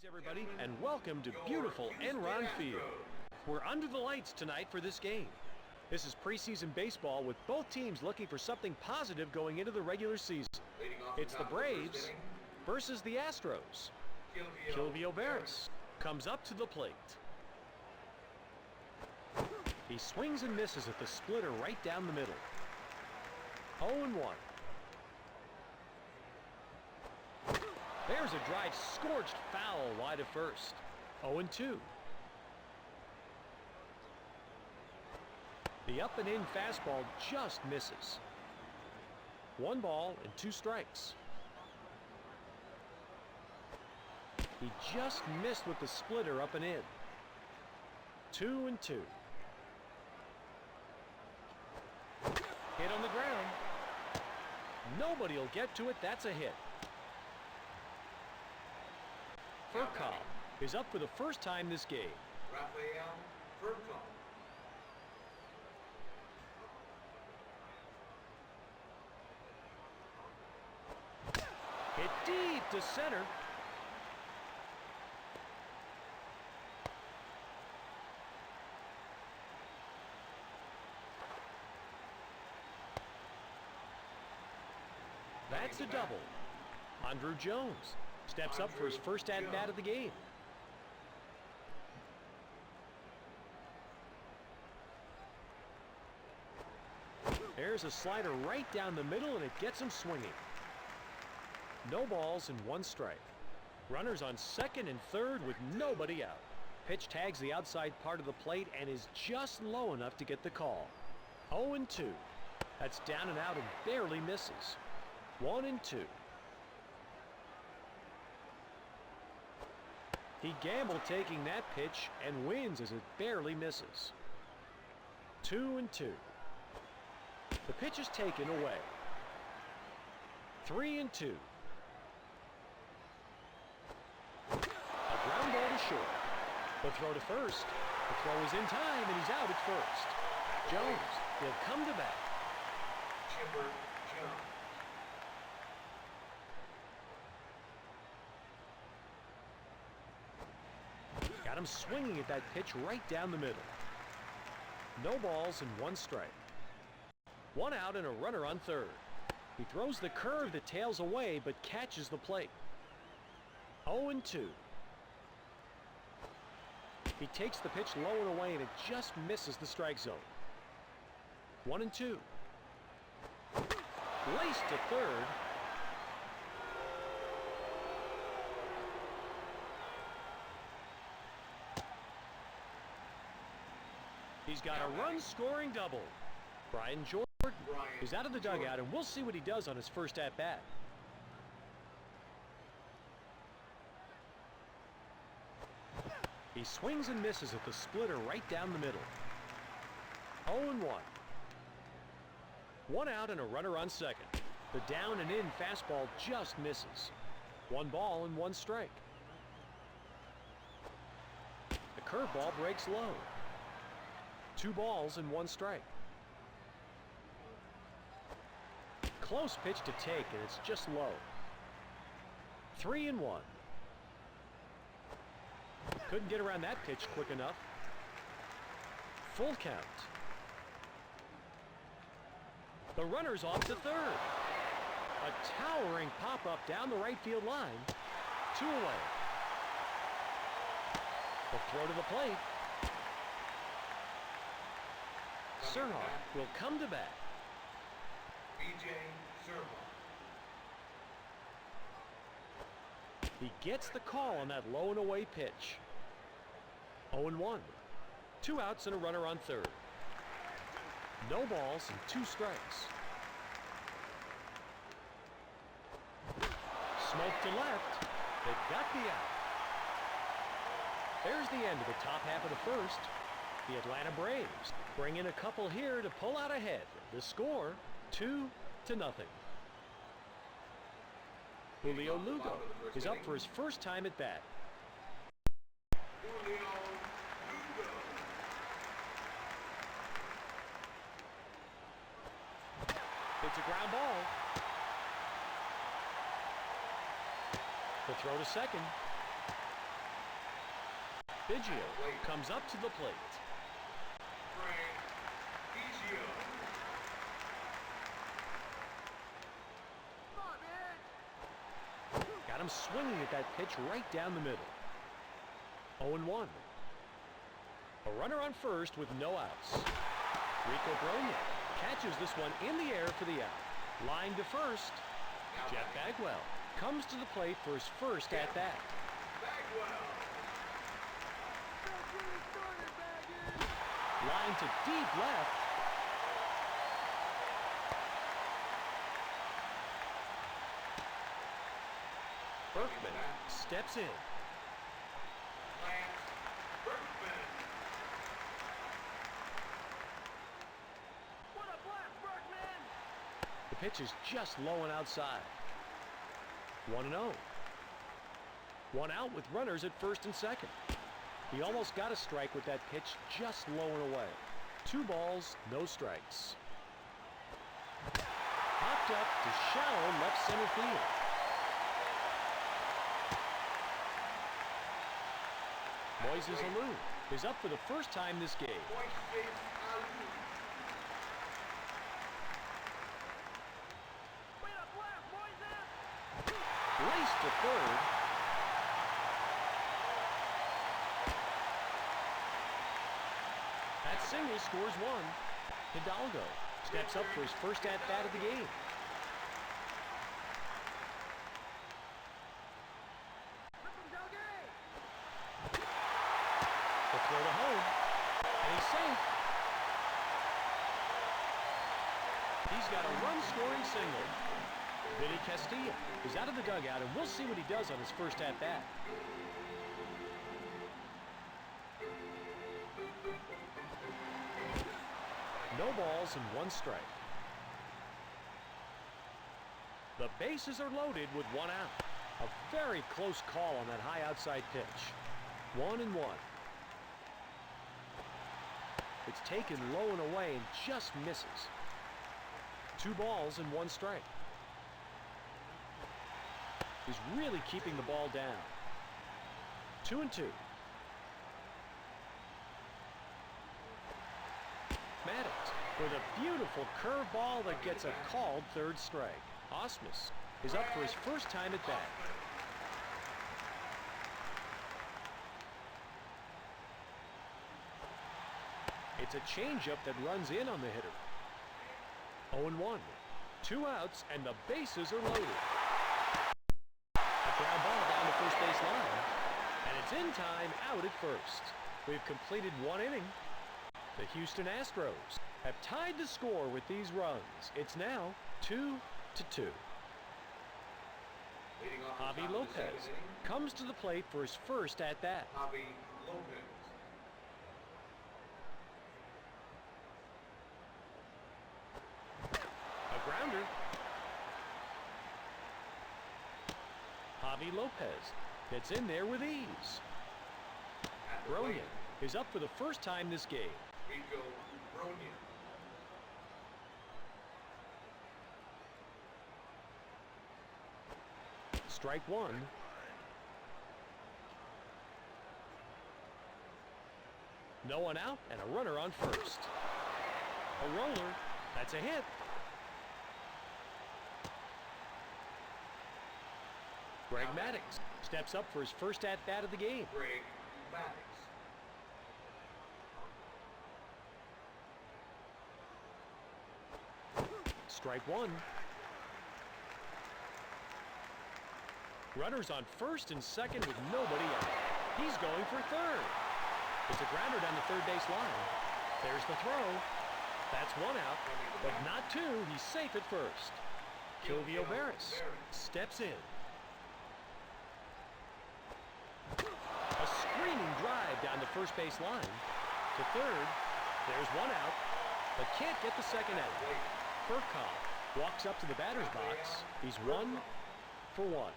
Greetings, everybody, and welcome to beautiful Enron Field. We're under the lights tonight for this game. This is preseason baseball with both teams looking for something positive going into the regular season. It's the Braves versus the Astros. Kilvio Barris comes up to the plate. He swings and misses at the splitter right down the middle. 0-1. There's a drive scorched foul wide of first. 0-2. The up and in fastball just misses. 1 ball and 2 strikes. He just missed with the splitter up and in. 2-2. Hit on the ground. Nobody will get to it. That's a hit. Furcal is up for the first time this game. Hit deep to center. That's a double. Andrew Jones steps up for his first at-bat of the game. There's a slider right down the middle, and it gets him swinging. No balls and 1 strike. Runners on second and third with nobody out. Pitch tags the outside part of the plate and is just low enough to get the call. 0-2. That's down and out and barely misses. 1-2. He gambled taking that pitch and wins as it barely misses. 2-2. The pitch is taken away. 3-2. A ground ball to short. The throw to first. The throw is in time and he's out at first. Jones will come to bat. Chipper Jones. Got him swinging at that pitch right down the middle. No balls and 1 strike. 1 out and a runner on third. He throws the curve that tails away but catches the plate. 0-2. He takes the pitch low and away and it just misses the strike zone. 1-2. Laced to third. He's got a run-scoring double. Brian Jordan is out of the dugout, and we'll see what he does on his first at-bat. He swings and misses at the splitter right down the middle. 0-1. 1 out and a runner on second. The down and in fastball just misses. 1 ball and 1 strike. The curveball breaks low. 2 balls and 1 strike. Close pitch to take, and it's just low. 3-1. Couldn't get around that pitch quick enough. Full count. The runner's off to third. A towering pop-up down the right field line. 2 away. The throw to the plate. Surhoff will come to bat. B.J. Surhoff. He gets the call on that low and away pitch. 0-1. 2 outs and a runner on third. No balls and 2 strikes. Smoke to left. They got the out. There's the end of the top half of the first. The Atlanta Braves bring in a couple here to pull out ahead. The score, 2-0. Julio Lugo is up for his first time at bat. Julio Lugo. It's a ground ball. The throw to second. Biggio comes up to the plate. Frank Biggio. Got him swinging at that pitch right down the middle. 0-1. A runner on first with no outs. Rico Brogna catches this one in the air for the out. Line to first. Jeff Bagwell comes to the plate for his first at-bat. Bagwell. Line to deep left. Berkman steps in. Lance Berkman. What a blast, Berkman! The pitch is just low and outside. 1-0. One out with runners at first and second. He almost got a strike with that pitch just low and away. 2 balls, no strikes. Popped up to shallow left center field. Moises Alou is up for the first time this game. Moises Alou. Way to blast, Moises! Race to third. That single scores 1. Hidalgo steps up for his first at-bat of the game. Rip him, Doggy! The throw to home, and he's safe. He's got a run-scoring single. Vinny Castilla is out of the dugout, and we'll see what he does on his first at-bat. No balls and 1 strike. The bases are loaded with 1 out. A very close call on that high outside pitch. 1-1. It's taken low and away and just misses. 2 balls and 1 strike. He's really keeping the ball down. 2-2. Maddox with a beautiful curveball that gets a called 3rd strike. Osmus is up for his first time at bat. It's a changeup that runs in on the hitter. 0-1. 2 outs and the bases are loaded. A ground ball down the first base line. And it's in time, out at first. We've completed 1 inning. The Houston Astros have tied the score with these runs. It's now 2-2. Leading off the Javi top of the Lopez second inning, comes to the plate for his first at-bat. Javi Lopez. A grounder. Javi Lopez gets in there with ease. At the Brogna plate, is up for the first time this game. Rico Brogna. Strike 1. No one out and a runner on first. A roller. That's a hit. Greg Maddux steps up for his first at-bat of the game. Greg Maddux. Strike 1. Runners on first and second with nobody out. He's going for third. It's a grounder down the third base line. There's the throw. That's 1 out, but not 2. He's safe at first. Kilvio Veras steps in. A screaming drive down the first base line. To third. There's 1 out, but can't get the second out. Furcon walks up to the batter's box. He's 1 for 1.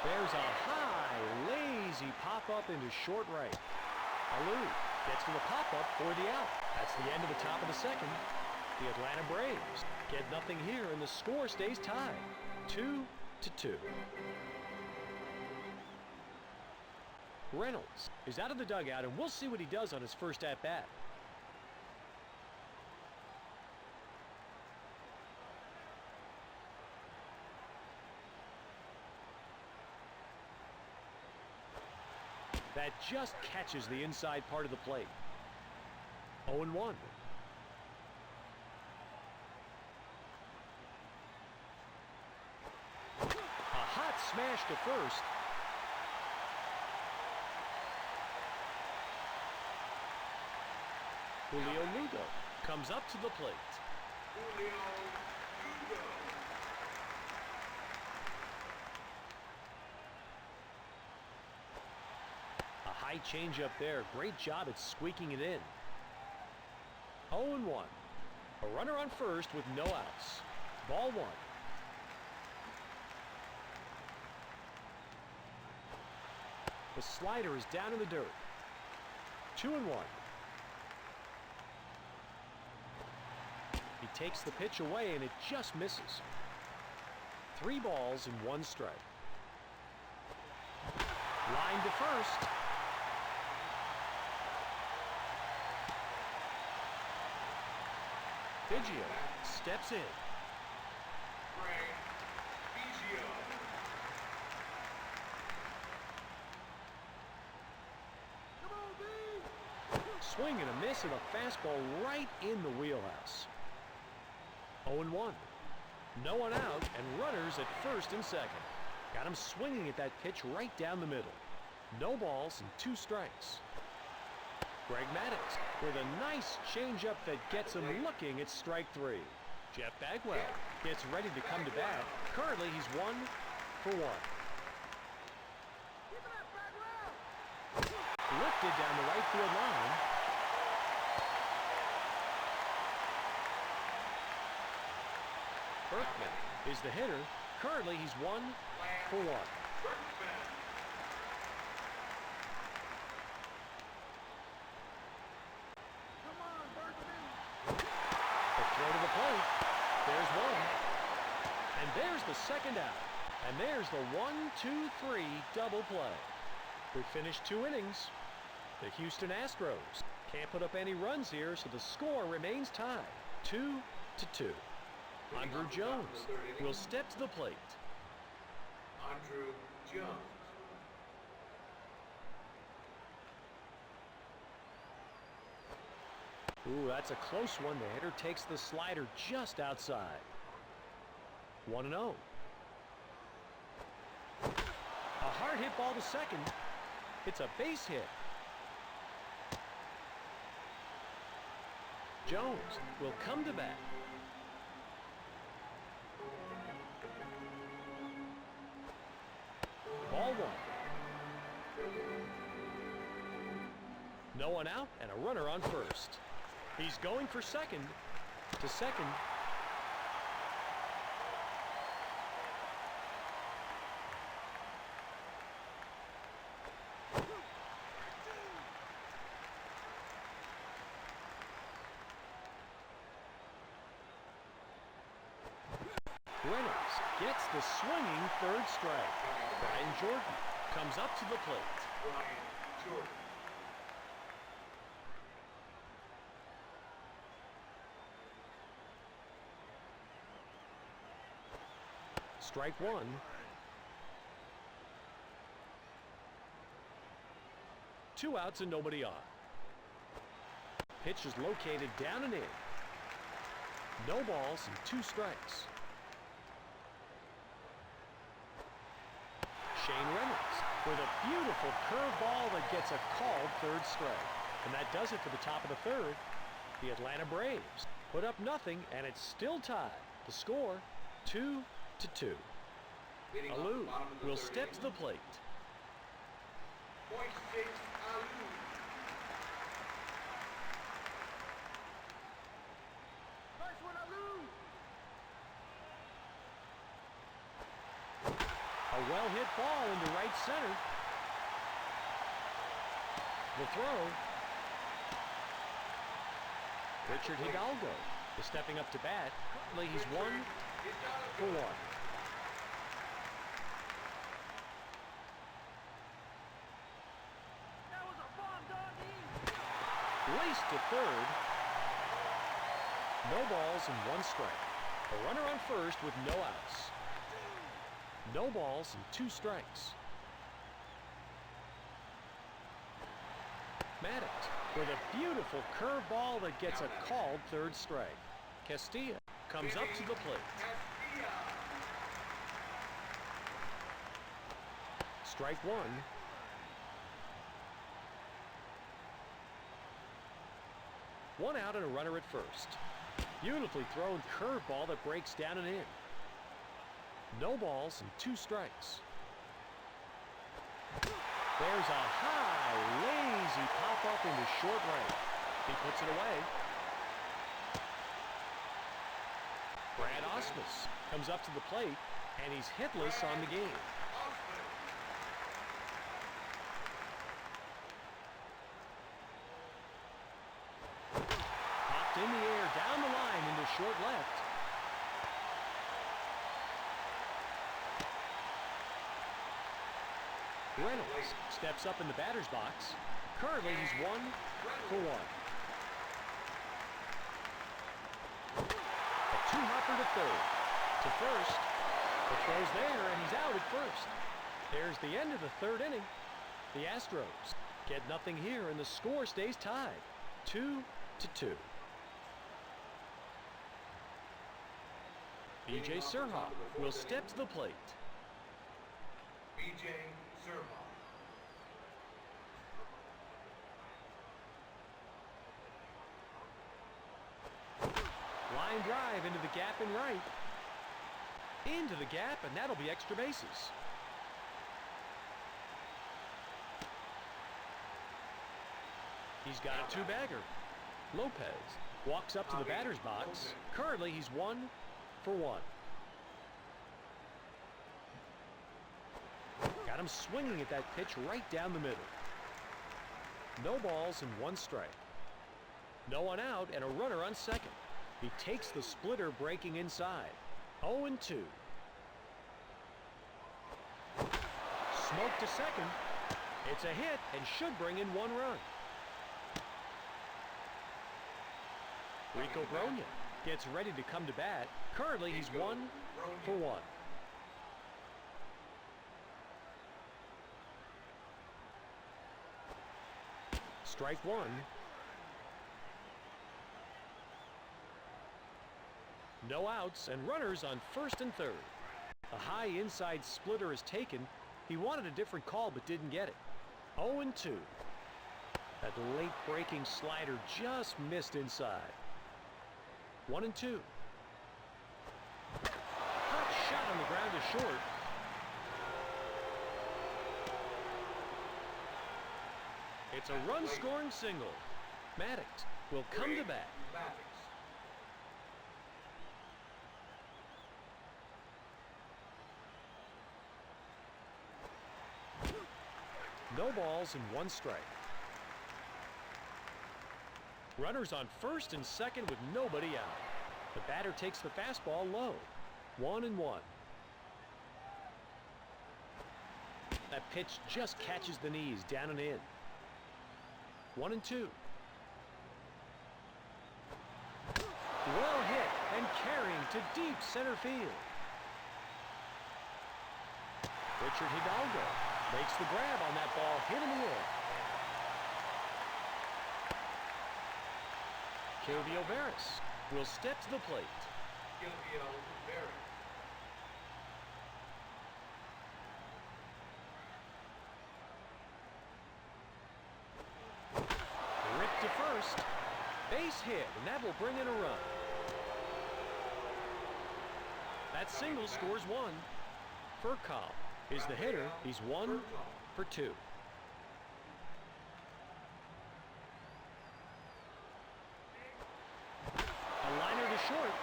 There's a high, lazy pop-up into short right. Alou gets to the pop-up for the out. That's the end of the top of the second. The Atlanta Braves get nothing here, and the score stays tied. 2-2. Reynolds is out of the dugout, and we'll see what he does on his first at-bat. That just catches the inside part of the plate. 0-1. A hot smash to first. Julio Lugo comes up to the plate. Julio Lugo. A high changeup there. Great job at squeaking it in. 0-1. A runner on first with no outs. Ball one. The slider is down in the dirt. 2-1. He takes the pitch away and it just misses. 3 balls and 1 strike. Line to first. Biggio steps in. Craig Biggio. Come on, B! Swing and a miss and a fastball right in the wheelhouse. 0-1. No one out and runners at first and second. Got him swinging at that pitch right down the middle. No balls and 2 strikes. Greg Maddux with a nice changeup that gets him looking at strike 3. Jeff Bagwell gets ready to come to bat. Currently, he's 1 for 1. Keep it up, Bagwell! Lifted down the right field line. Berkman is the hitter. Currently, he's 1 for 1. Berkman. Come on, Berkman! The throw to the plate. There's one. And there's the second out. And there's the 1-2-3 double play. We finished 2 innings. The Houston Astros can't put up any runs here, so the score remains tied. 2-2. Andrew Jones will step to the plate. Andrew Jones. Ooh, that's a close one. The hitter takes the slider just outside. 1-0. A hard hit ball to second. It's a base hit. Jones will come to bat. Ball one. No one out and a runner on first. He's going for second. To second. Reynolds gets the swinging third strike. Brian Jordan comes up to the plate. Brian Jordan. Strike one. Two outs and nobody on. Pitch is located down and in. No balls and 2 strikes. Shane Reynolds with a beautiful curveball that gets a called third strike. And that does it for the top of the third. The Atlanta Braves put up nothing, and it's still tied. The score, 2-2. Leading off the Alou bottom of the will third step to inning. the plate. Point 6, Alou. Nice one, Alou! A well-hit ball into right center. The throw. Richard Hidalgo is stepping up to bat. Currently, he's 1 for 1. raced to third. No balls and one strike. A runner on first with no outs. No balls and two strikes. Maddox with a beautiful curveball that gets a called third strike. Castilla comes up to the plate. Castilla. Strike one. One out and a runner at first. Beautifully thrown curveball that breaks down and in. No balls and two strikes. There's a high, lazy pop-up into short right. He puts it away. Brad Osmus comes up to the plate, and he's hitless on the game. Popped in the air, down the line into short left. Reynolds steps up in the batter's box. Currently, he's 1 for 1. A two-hopper to third. To first. The throw's there, and he's out at first. There's the end of the third inning. The Astros get nothing here, and the score stays tied. 2-2. B.J. Surhoff will step to the plate. B.J. Surhoff. Line drive into the gap in right. Into the gap, and that'll be extra bases. He's got a two-bagger. Lopez walks up to the batter's box. Currently, he's 1 for 1. Got him swinging at that pitch right down the middle. No balls and one strike. No one out and a runner on second. He takes the splitter breaking inside. 0-2. Smoke to second. It's a hit and should bring in one run. Rico Bronya gets ready to come to bat. Currently, he's 1 for 1. Strike one. No outs and runners on first and third. A high inside splitter is taken. He wanted a different call but didn't get it. 0-2. That late breaking slider just missed inside. 1-2. Hot shot on the ground to short. It's a run-scoring single. Maddox will come to bat. No balls and one strike. Runners on first and second with nobody out. The batter takes the fastball low. 1-1. That pitch just catches the knees down and in. 1-2. Well hit and carrying to deep center field. Richard Hidalgo makes the grab on that ball hit in the air. Kilvio Veras will step to the plate. Kilvio Veras. Ripped to first. Base hit, and that will bring in a run. That single scores one. Furcal is the hitter. He's 1 for 2. A liner to short.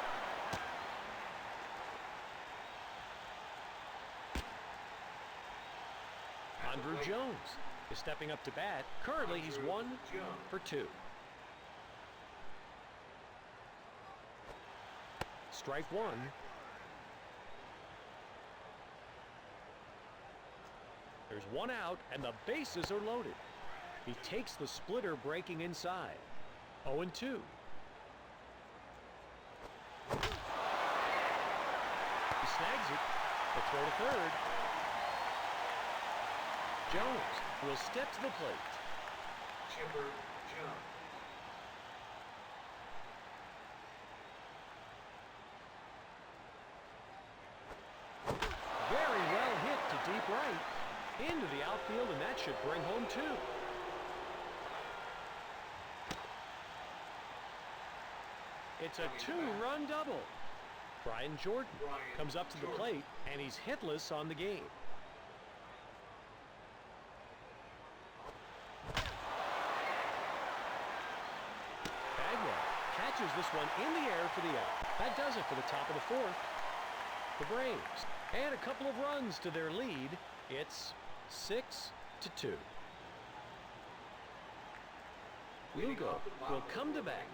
Andrew Jones is stepping up to bat. Currently, he's 1 for 2. Strike one. There's one out, and the bases are loaded. He takes the splitter breaking inside. 0-2. He snags it. The throw to third. Jones will step to the plate. Chipper Jones. Very well hit to deep right. Into the outfield, and that should bring home 2. It's a 2-run double. Brian Jordan comes up to the plate, and he's hitless on the game. Bagwell catches this one in the air for the out. That does it for the top of the 4th. The Braves add a couple of runs to their lead. It's 6-2. Lugo will come to bat.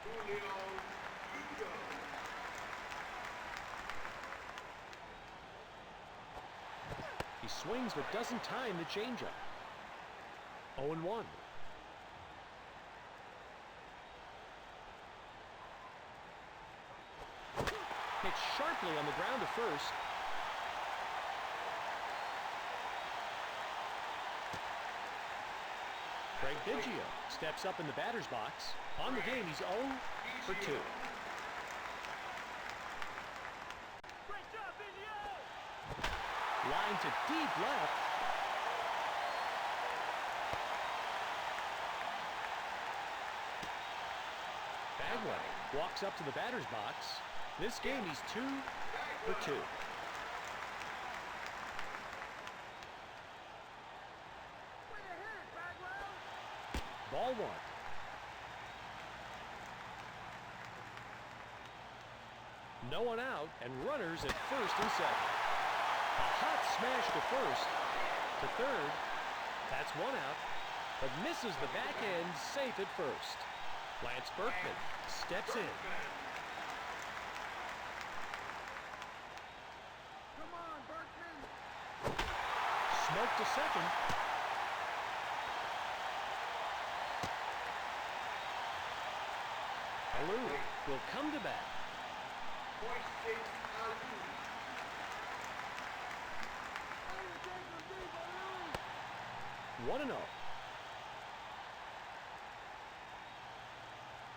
Julio Lugo. He swings but doesn't time the changeup. 0-1. Hit sharply on the ground to first. Craig Biggio steps up in the batter's box. On the game, he's 0 for 2. Great job, Biggio! Line to deep left. Bagwell walks up to the batter's box. This game, he's 2 for 2. Way to hit it, Bagwell! Ball 1. No one out, and runners at first and second. A hot smash to first. To third. That's 1 out, but misses the back end, safe at first. Lance Berkman steps in. Come on, Berkman! Smoke to second. Alou will come to bat. Point 6 out. Way to take them deep, Alou! 1-0.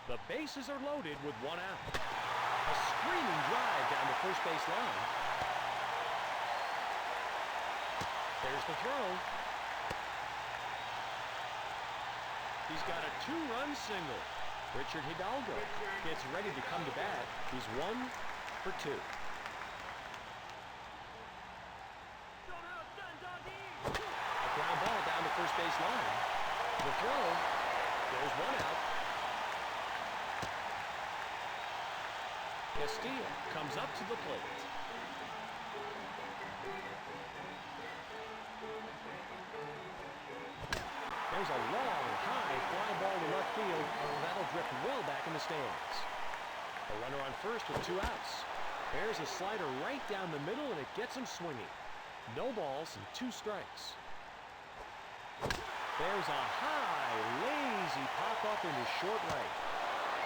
The bases are loaded with 1 out. A screaming drive down the first base line. There's the throw. He's got a 2-run single. Richard Hidalgo gets ready to come to bat. He's 1 for 2. A ground ball down the first base line. The throw. There's 1 out. Castillo comes up to the plate. There's a long, high fly ball to left field. That'll drift well back in the stands. A runner on first with 2 outs. There's a slider right down the middle, and it gets him swinging. No balls and 2 strikes. There's a high, lazy pop-up into short right.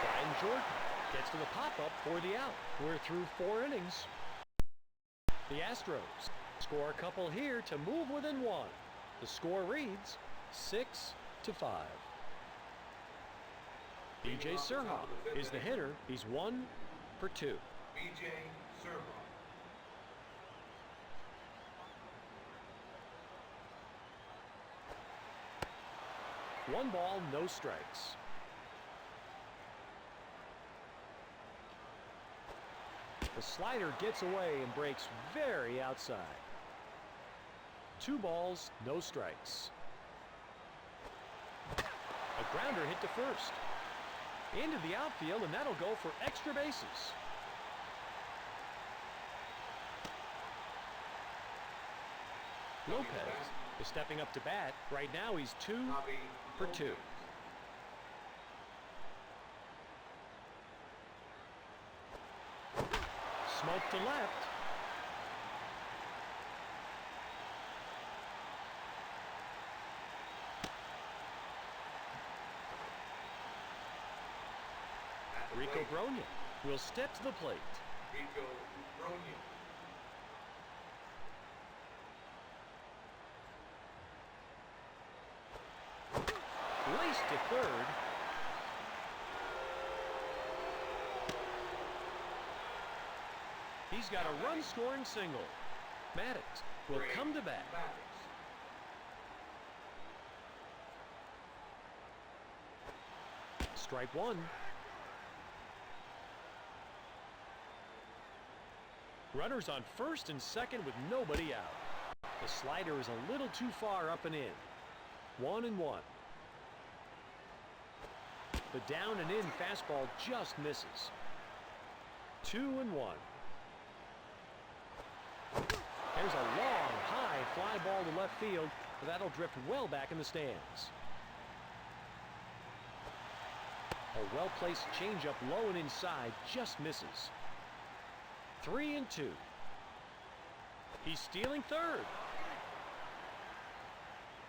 Brian Jordan gets to the pop-up for the out. We're through 4 innings. The Astros score a couple here to move within 1. The score reads 6-5. B.J. Surhoff is the hitter. He's 1 for 2. B.J. Surhoff. 1 ball, no strikes. The slider gets away and breaks very outside. 2 balls, no strikes. A grounder hit to first. Into the outfield, and that'll go for extra bases. Lopez is stepping up to bat. Right now, he's 2 for 2. Smoke to left. Rico Bronya will step to the plate. Rico Bronya. Laced to third. He's got a run-scoring single. Maddox will come to bat. Maddox. Strike one. Runners on first and second with nobody out. The slider is a little too far up and in. 1-1. The down and in fastball just misses. 2-1. There's a long, high fly ball to left field, but that'll drift well back in the stands. A well-placed changeup low and inside just misses. 3-2. He's stealing third.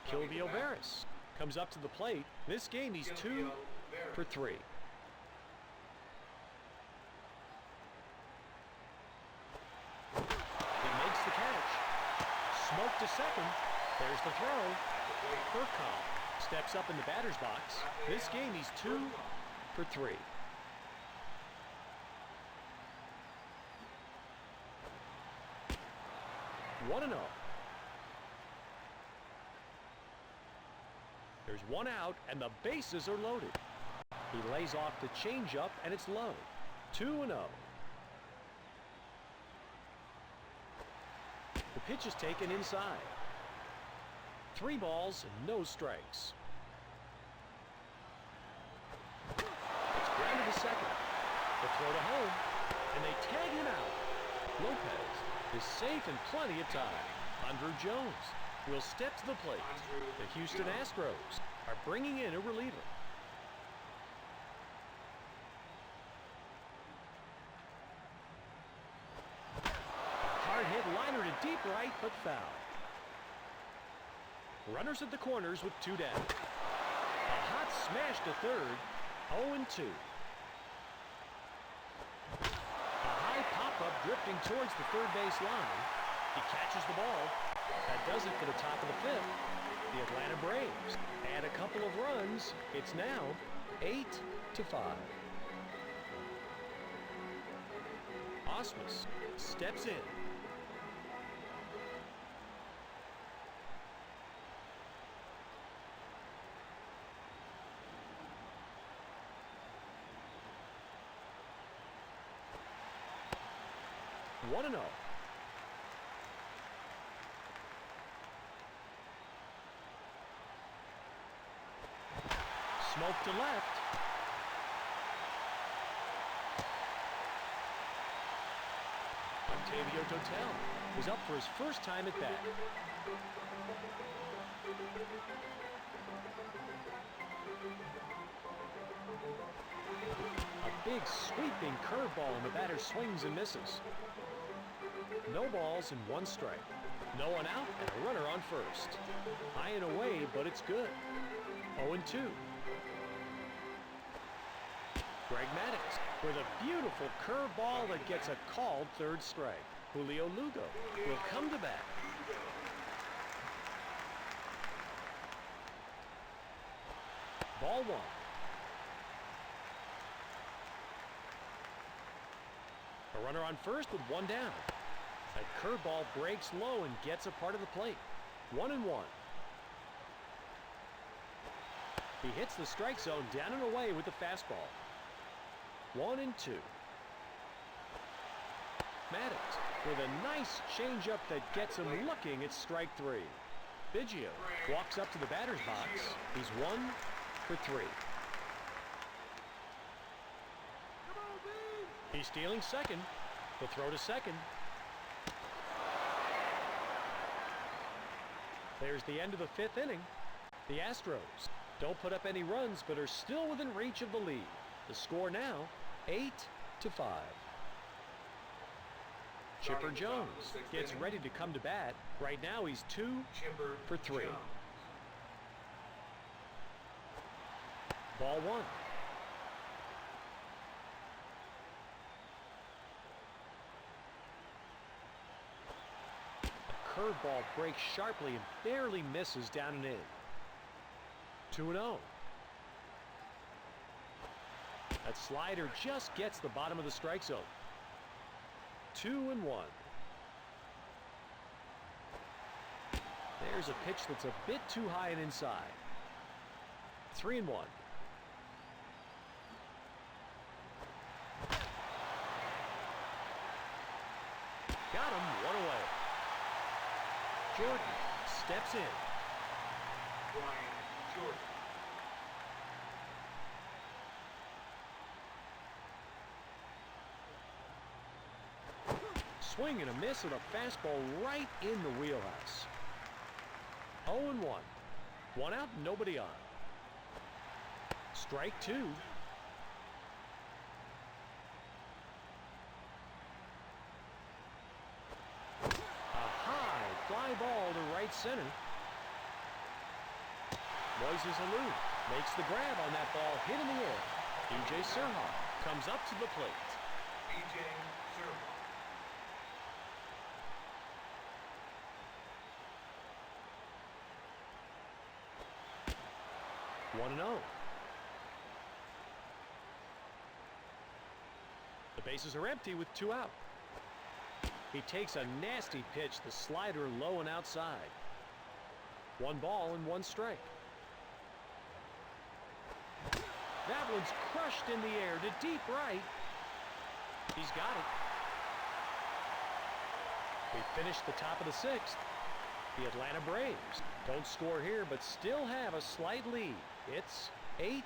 Kilvio Barris comes up to the plate. This game he's 2 for 3. He makes the catch. Smoke to second. There's the throw. Furcon steps up in the batter's box. This game he's 2 for 3. One and 0. There's one out, and the bases are loaded. He lays off the changeup, and it's low. 2-0. The pitch is taken inside. 3 balls and no strikes. It's grounded to second. The throw to home, and they tag him out. Lopez is safe and plenty of time. Andrew Jones will step to the plate. The Houston Astros are bringing in a reliever. A hard hit liner to deep right, but foul. Runners at the corners with 2 down. A hot smash to third. 0-2. A high pop-up drifting towards the third base line. He catches the ball. That does it for the top of the 5th. The Atlanta Braves add a couple of runs. It's now 8-5. Osmus steps in. One and 0. Smoke to left. Octavio Dotel is up for his first time at bat. A big sweeping curveball, and the batter swings and misses. No balls and 1 strike. No one out and a runner on first. High and away, but it's good. 0-2. Greg Maddox with a beautiful curveball that gets a called 3rd strike. Julio Lugo will come to bat. Ball 1. A runner on first with 1 down. That curveball breaks low and gets a part of the plate. 1-1. He hits the strike zone down and away with the fastball. 1-2. Maddox with a nice changeup that gets him looking at strike 3. Biggio walks up to the batter's box. He's 1 for 3. He's stealing second. The throw to second. There's the end of the 5th inning. The Astros don't put up any runs, but are still within reach of the lead. The score now, 8-5. Chipper Jones gets ready to come to bat. Right now he's 2 for 3. Ball 1. curveball breaks sharply and barely misses down and in. 2-0. That slider just gets the bottom of the strike zone. 2-1. There's a pitch that's a bit too high and inside. 3-1. Got him, 1 away. Jordan steps in. Brian Jordan. Swing and a miss with a fastball right in the wheelhouse. 0-1. 1 out, nobody on. Strike 2. A high fly ball to right center. Moises Alou makes the grab on that ball hit in the air. DJ Surhoff comes up to the plate. DJ Surhoff. 1-0. The bases are empty with 2 out. He takes a nasty pitch, the slider low and outside. 1 ball and 1 strike. That one's crushed in the air to deep right. He's got it. We finish the top of the 6th. The Atlanta Braves don't score here, but still have a slight lead. It's 8-5.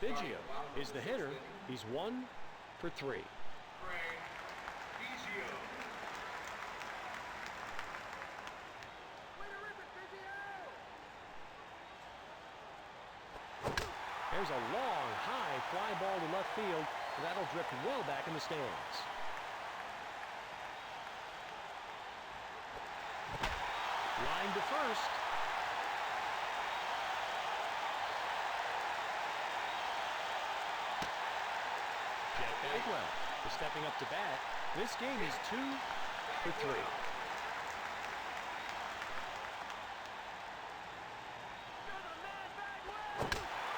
Biggio is the hitter. He's 1 for 3. Craig Biggio. Way to rip it, Biggio! There's a long, high fly ball to left field. That'll drift well back in the stands. Line to first. Jeff Bagwell is stepping up to bat. This game is 2 for 3.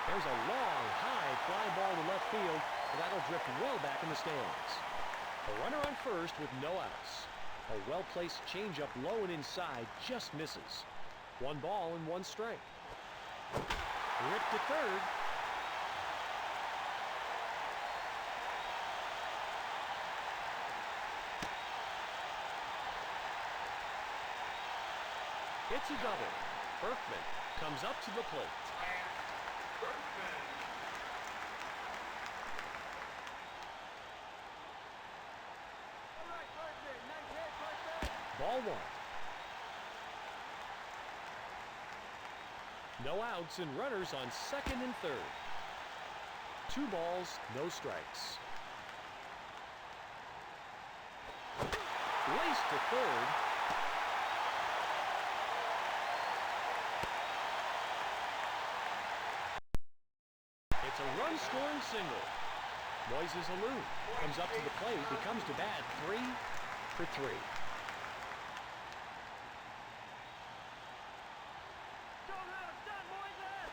There's a long, high fly ball to left field. That'll drift well back in the stands. A runner on first with no outs. A well-placed changeup low and inside just misses. 1 ball and 1 strike. Ripped to third. It's a double. Berkman comes up to the plate. Berkman. All right, Berkman. Nice hit, Berkman. Ball 1. No outs and runners on second and third. 2 balls, no strikes. Race to third. It's a run-scoring single. Moises Alou comes up to the plate. He comes to bat 3 for 3. Don't let him stun, Moises!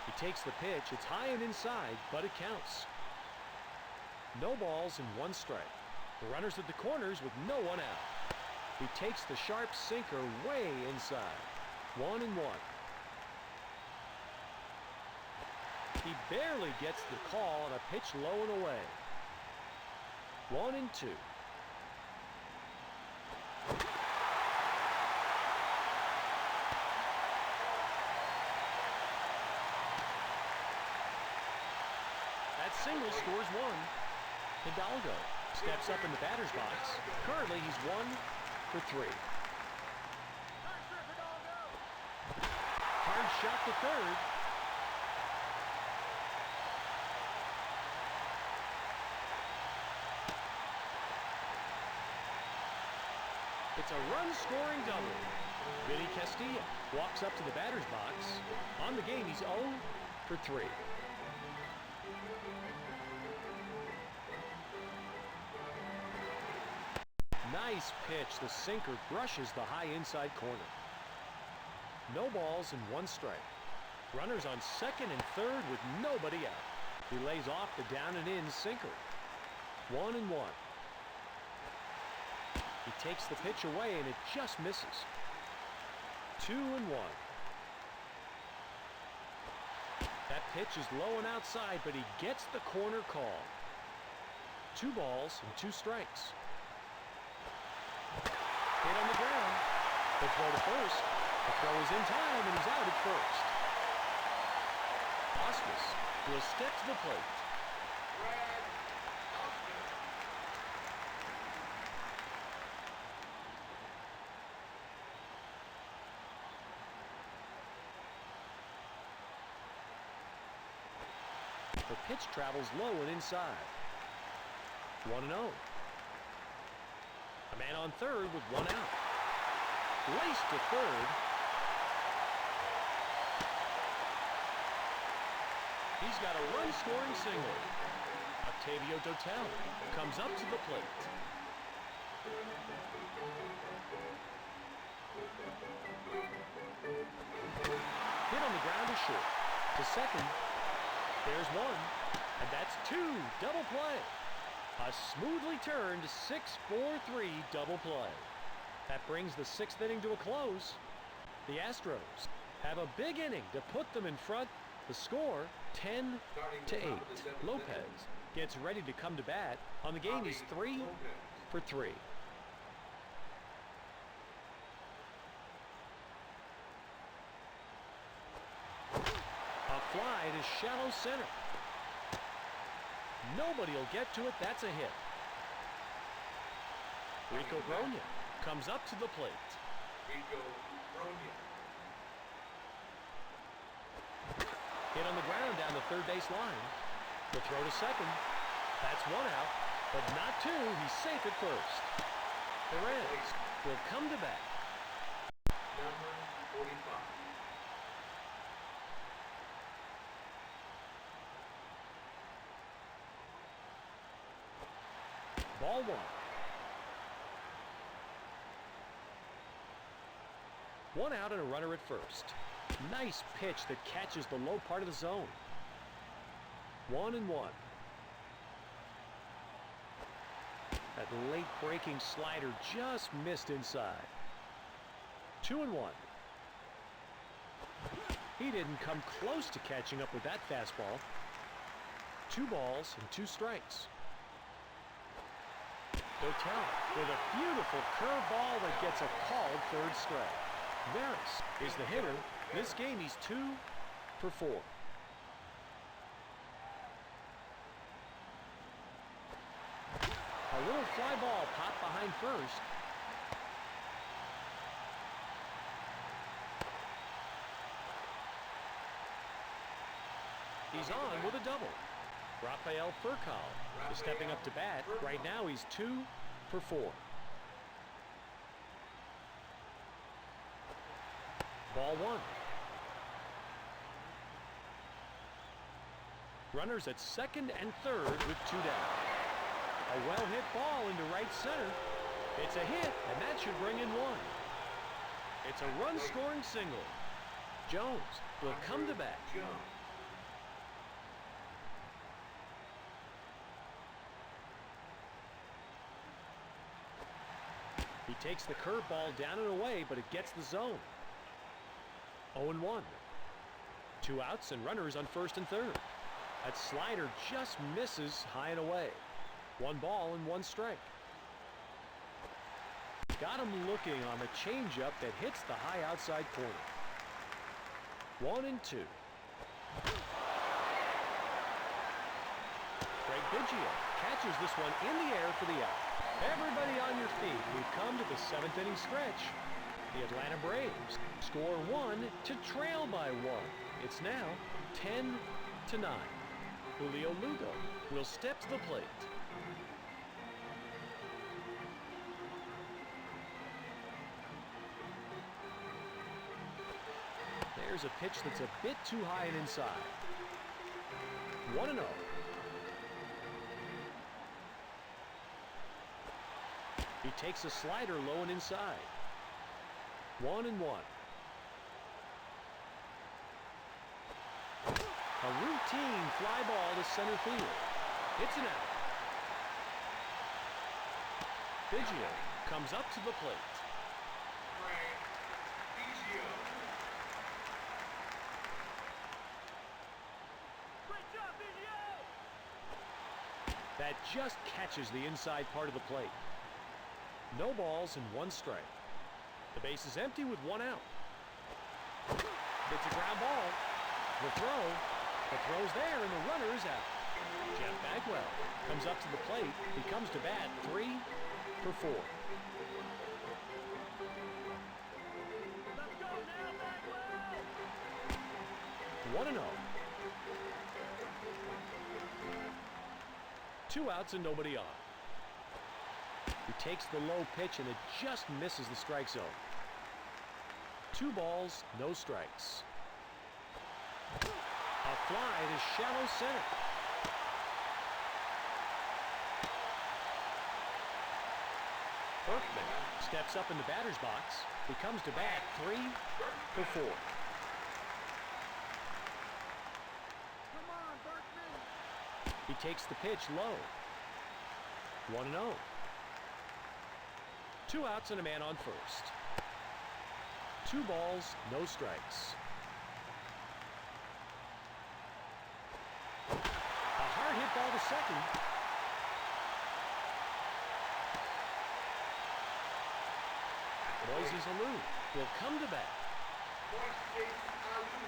He takes the pitch. It's high and inside, but it counts. No balls and 1 strike. The runner's at the corners with no one out. He takes the sharp sinker way inside. 1-1. He barely gets the call on a pitch low and away. 1-2. That single scores 1. Hidalgo steps up in the batter's box. Currently, he's 1 for 3. Nice rip, Hidalgo! Hard shot to third. It's a run-scoring double. Vinny Castilla walks up to the batter's box. On the game, he's 0 for 3. Nice pitch. The sinker brushes the high inside corner. No balls and one strike. Runners on second and third with nobody out. He lays off the down and in sinker. 1-1. He takes the pitch away and it just misses. 2-1. That pitch is low and outside, but he gets the corner call. 2 balls and 2 strikes. Hit on the ground. The throw to first. The throw is in time and he's out at first. Osmus will step to the plate. Brad Austin. The pitch travels low and inside. 1-0. A man on third with 1 out. Race to third. He's got a run-scoring single. Octavio Dotel comes up to the plate. Hit on the ground to short. To second. There's 1. And that's 2. Double play. A smoothly turned 6-4-3 double play. That brings the 6th inning to a close. The Astros have a big inning to put them in front. The score, 10-8. Lopez gets ready to come to bat. On the game, he's 3 for 3. A fly to shallow center. Nobody will get to it. That's a hit. Rico Bronya comes up to the plate. Rico Bronya. Hit on the ground down the third base line. The throw to second. That's 1 out, but not 2. He's safe at first. Perez will come to bat. Number 45. Ball 1. 1 out and a runner at first. Nice pitch that catches the low part of the zone. 1-1. That late breaking slider just missed inside. 2-1. He didn't come close to catching up with that fastball. 2 balls and 2 strikes. Dotel with a beautiful curveball that gets a called third strike. Veras is the hitter. This game he's 2 for 4. A little fly ball popped behind first. He's on with a double. Rafael Furcal is stepping up to bat. Right now he's 2 for 4. Ball 1. Runners at second and third with 2 down. A well-hit ball into right center. It's a hit, and that should bring in 1. It's a run-scoring single. Jones will come to bat. Jones. He takes the curveball down and away, but it gets the zone. 0-1. 2 outs and runners on first and third. That slider just misses high and away. 1 ball and 1 strike. Got him looking on the changeup that hits the high outside corner. 1-2. Greg Biggio catches this one in the air for the out. Everybody on your feet. We've come to the 7th inning stretch. The Atlanta Braves score 1 to trail by 1. It's now 10-9. Julio Lugo will step to the plate. There's a pitch that's a bit too high and inside. 1-0. He takes a slider low and inside. 1-1. A routine fly ball to center field. It's an out. Biggio comes up to the plate. Frank Biggio. Great job, Biggio! That just catches the inside part of the plate. No balls and 1 strike. The base is empty with 1 out. It's a ground ball. The throw's there and the runner is out. Jeff Bagwell comes up to the plate. He comes to bat 3 for 4. Let's go now, Bagwell! 1-0. 2 outs and nobody on. He takes the low pitch and it just misses the strike zone. 2 balls, no strikes. A fly to shallow center. Berkman steps up in the batter's box. He comes to bat 3 for 4. Come on, Berkman! He takes the pitch low. 1-0. 2 outs and a man on first. 2 balls, no strikes. A hard hit ball to second. Moises Alou will come to bat. Moises Alou.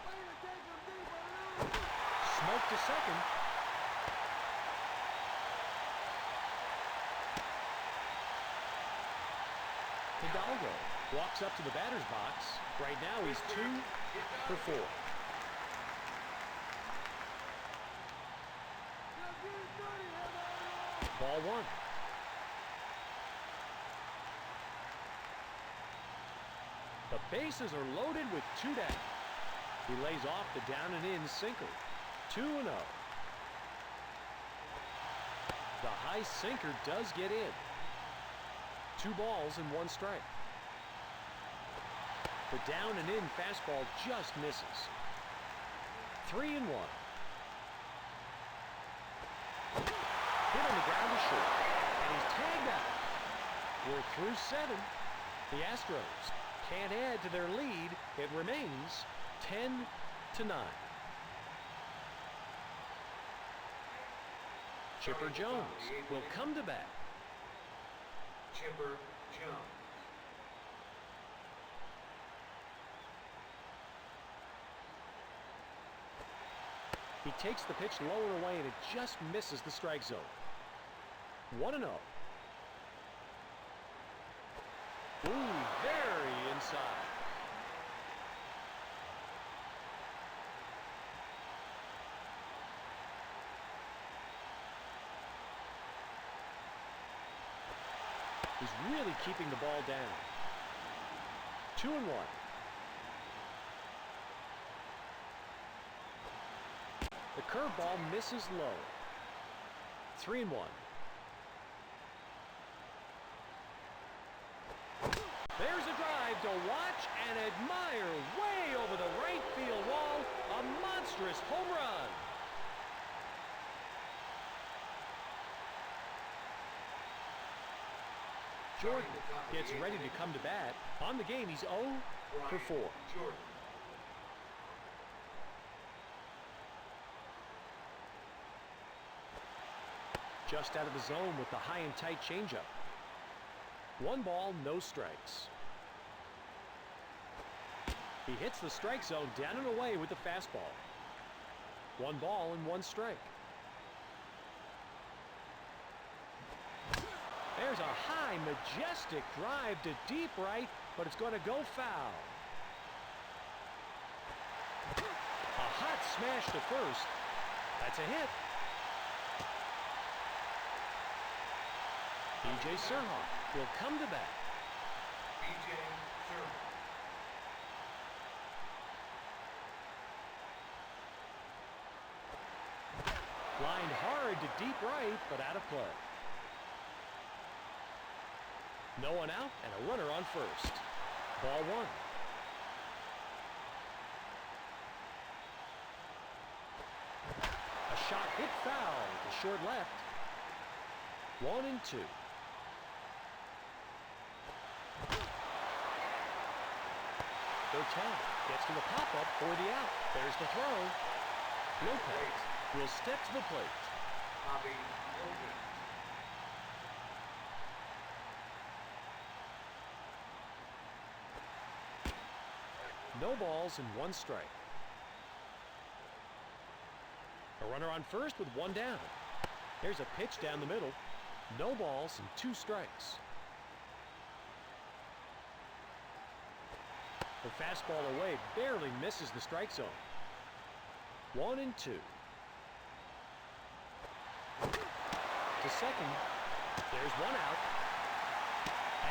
Way to take him deep, Alou! Smoke to second. Hidalgo walks up to the batter's box. Right now he's 2 for 4. Now get it dirty, Hidalgo! Ball 1. The bases are loaded with 2 down. He lays off the down and in sinker. 2-0. The high sinker does get in. 2 balls and 1 strike. The down and in fastball just misses. 3-1. Hit on the ground to short. And he's tagged out. We're through 7. The Astros can't add to their lead. It remains 10-9. Chipper Jones will come to bat. Chipper Jones. He takes the pitch low and away, and it just misses the strike zone. 1-0. Ooh, very inside. He's really keeping the ball down. 2-1. The curveball misses low. 3-1. There's a drive to watch and admire way over the right field wall. A monstrous home run. Jordan gets ready to come to bat. On the game, he's 0 for 4. Jordan. Just out of the zone with the high and tight changeup. 1 ball, no strikes. He hits the strike zone down and away with the fastball. 1 ball and 1 strike. There's a high, majestic drive to deep right, but it's going to go foul. A hot smash to first. That's a hit. B.J. Surhoff will come to bat. B.J. Surhoff. Lined hard to deep right, but out of play. No one out and a runner on first. Ball one. A shot hit foul to short left. 1-2. Bertel gets to the pop-up for the out. There's the throw. Lopez will step to the plate. Bobby Lopez. No balls and one strike. A runner on first with one down. There's a pitch down the middle. No balls and two strikes. The fastball away barely misses the strike zone. 1-2. To second. There's one out.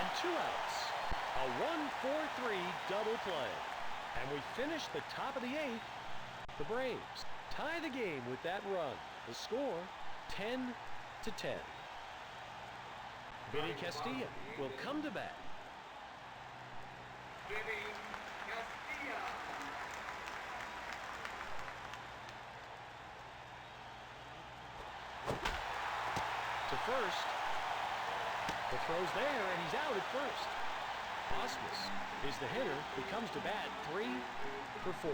And two outs. A 1-4-3 double play. And we finish the top of the eighth. The Braves tie the game with that run. The score, 10-10. Vinny Castilla will come to bat. Vinny Castilla. To first. The throw's there, and he's out at first. Osmus is the hitter who comes to bat 3 for 4.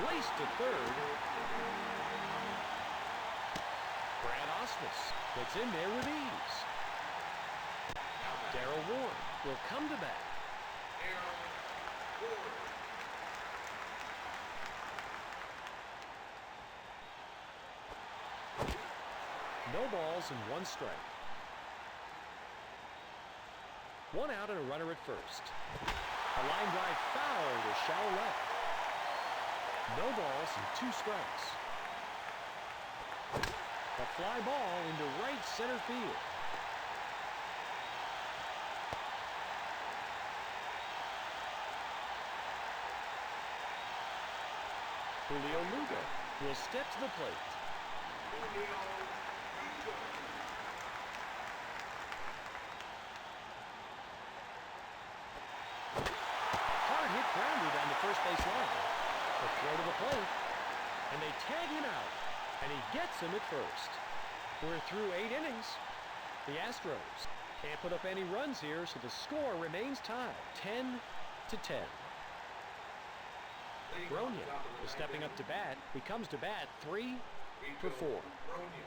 Race to third. Brad Osmus gets in there with ease. Darrell Ward will come to bat. Darrell Ward. No balls and one strike. One out and a runner at first. A line drive foul to shallow left. No balls and two strikes. A fly ball into right center field. Julio Lugo will step to the plate. Julio Lugo. Hard hit grounder down the first base line. The throw to the plate. And they tag him out. And he gets him at first. We're through 8 innings. The Astros can't put up any runs here, so the score remains tied. 10-10. Bronya is stepping up to bat. He comes to bat 3 for 4. Bronya.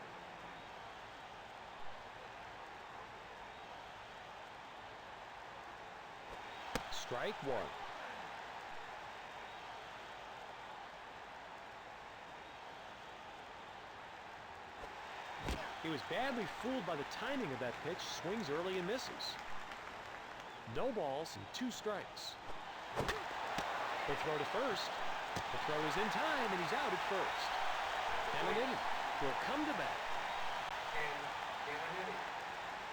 Strike one. He was badly fooled by the timing of that pitch. Swings early and misses. No balls and two strikes. The throw to first. The throw is in time, and he's out at first. Caminiti will come to bat. And Caminiti.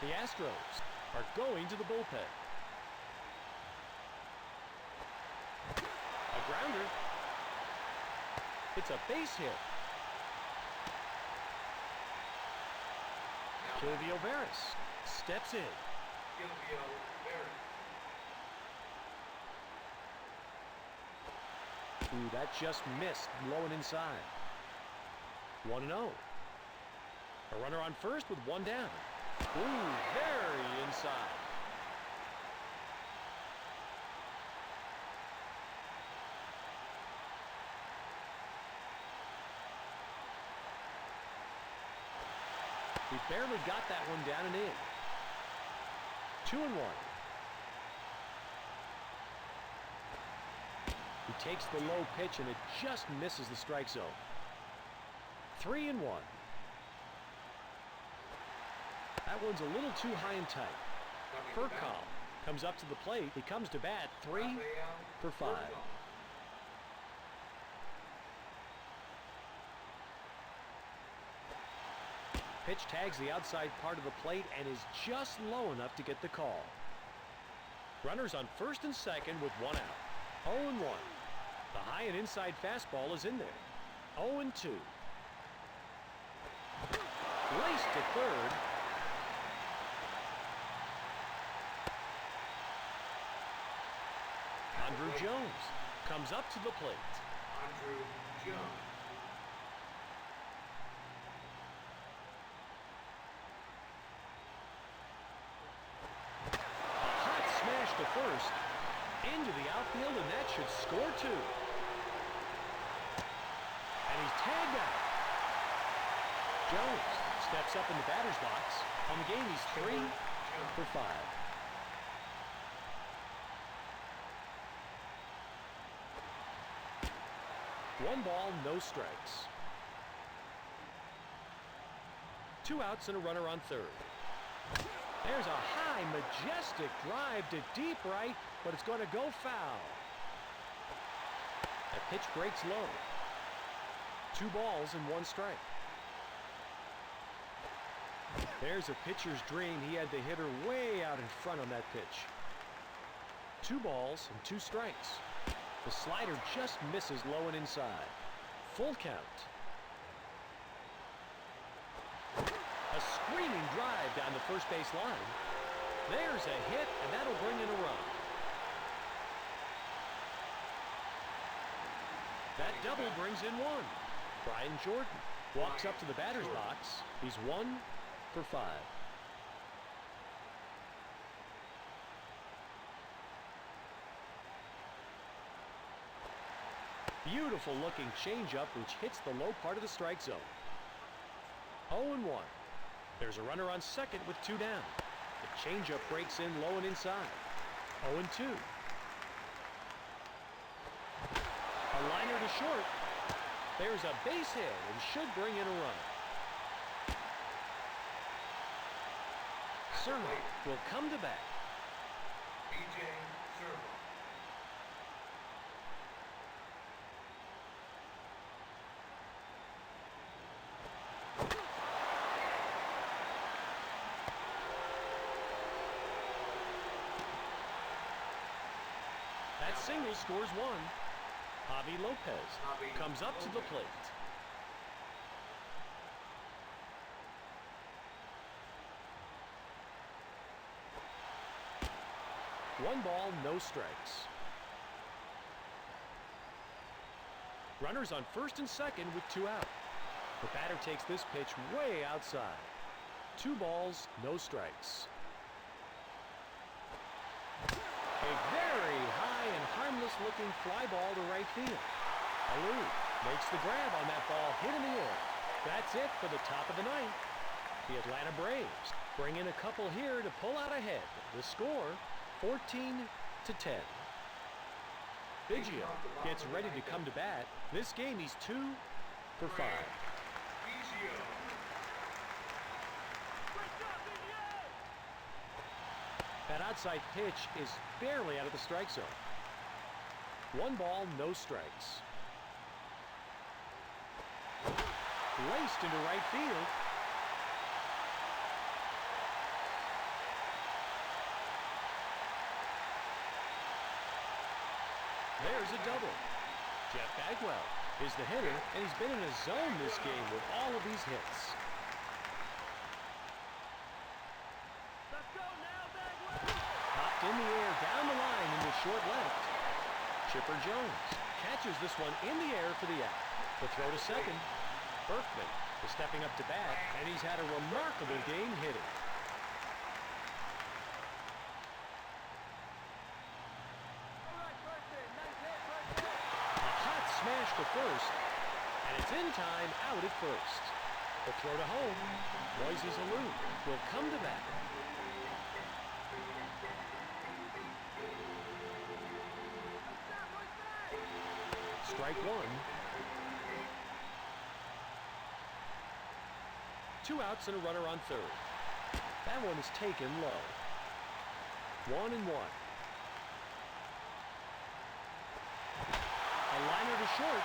The Astros are going to the bullpen. A grounder. It's a base hit. Silvio Veras steps in. Silvio Veras. Ooh, that just missed low and inside. 1-0. A runner on first with one down. Ooh, very inside. He barely got that one down and in. 2-1. He takes the low pitch and it just misses the strike zone. 3-1. That one's a little too high and tight. Furcal comes up to the plate. He comes to bat 3 for 5. Pitch tags the outside part of the plate and is just low enough to get the call. Runners on first and second with one out. 0-1. The high High and inside fastball is in there. 0-2. Raced to third. Andrew Jones comes up to the plate. Andrew Jones. A hot smash to first. Into the outfield, and that should score 2. And he's tagged out. Jones steps up in the batter's box. On the game, he's 3 for 5. One ball, no strikes. 2 outs and a runner on third. There's a high, majestic drive to deep right, but it's going to go foul. The pitch breaks low. 2 balls and 1 strike. There's a pitcher's dream. He had the hitter way out in front on that pitch. 2 balls and 2 strikes. The slider just misses low and inside. Full count. A screaming drive down the first base line. There's a hit, and that'll bring in a run. That double brings in 1. Brian Jordan walks up to the batter's box. He's 1 for 5. Beautiful looking changeup which hits the low part of the strike zone. 0-1. There's a runner on second with 2 down. The changeup breaks in low and inside. 0-2. A liner to short. There's a base hit and should bring in a run. Servo will come to bat. B.J. Servo. That single scores 1. Javi Lopez comes up to the plate. One ball, no strikes. Runners on first and second with 2 out. The batter takes this pitch way outside. 2 balls, no strikes. A very high and harmless-looking fly ball to right field. Alou makes the grab on that ball hit in the air. That's it for the top of the 9th. The Atlanta Braves bring in a couple here to pull out ahead. The score, 14-10. Biggio gets ready to come to bat. This game, he's 2 for 5. Biggio. That outside pitch is barely out of the strike zone. 1 ball, no strikes. Laced into right field. There's a double. Jeff Bagwell is the hitter, and he's been in a zone this game with all of these hits. Let's go now, Bagwell! Popped in the air, down the line into short left. Chipper Jones catches this one in the air for the out. The throw to second. Berkman is stepping up to bat, and he's had a remarkable game hitting. A hot smash to first, and it's in time out at first. The throw to home. Moises Alou will come to bat. Strike 1. 2 outs and a runner on third. That one is taken low. 1-1. A liner to short.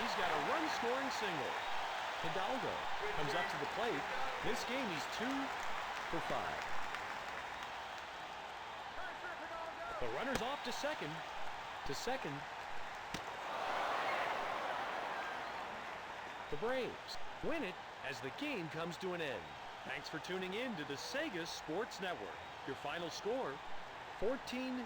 He's got a run-scoring single. Hidalgo comes up to the plate. This game, he's 2 for 5. The runner's off to second. The Braves win it as the game comes to an end. Thanks for tuning in to the Sega Sports Network. Your final score, 14-11.